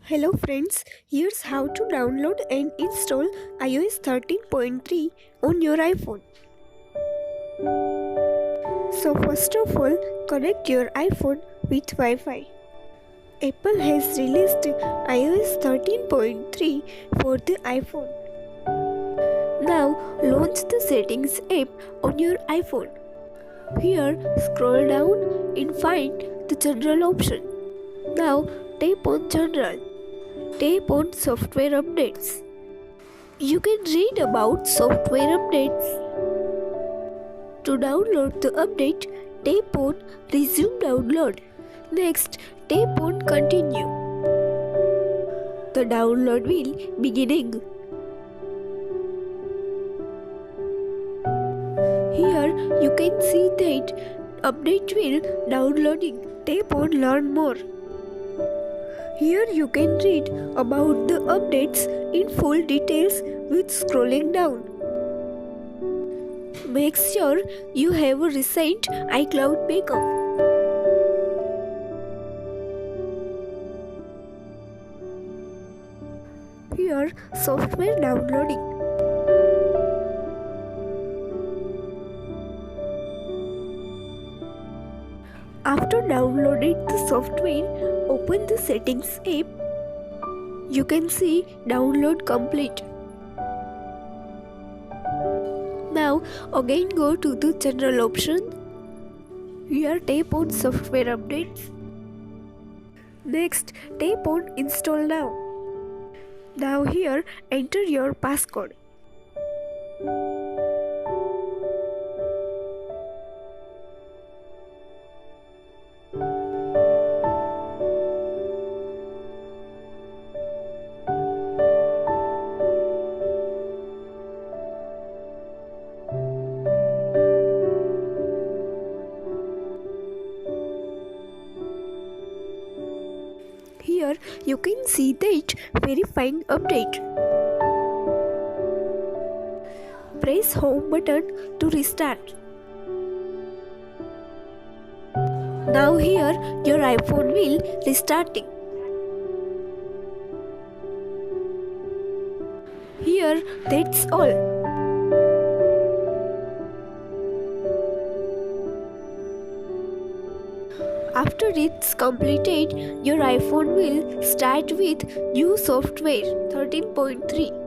Hello friends, here's how to download and install iOS 13.3 on your iPhone. So first of all, connect your iPhone with Wi-Fi. Apple has released iOS 13.3 for the iPhone. Now launch the Settings app on your iPhone. Here scroll down and find the General option. Now tap on General. Tap on Software Updates. You can read about software updates. To download the update, tap on Resume Download. Next, tap on Continue. The download will beginning. Here you can see that update will downloading. Tap on Learn More. Here you can read about the updates in full details with scrolling down. Make sure you have a recent iCloud backup. Here, software downloading. After downloading the software, open the Settings app. You can see download complete. Now again go to the General option. Here tap on Software Updates. Next tap on Install Now. Now here enter your passcode. Here you can see that verifying update. Press home button to restart. Now here your iPhone will restarting. Here that's all. After it's completed, your iPhone will start with new software 13.3.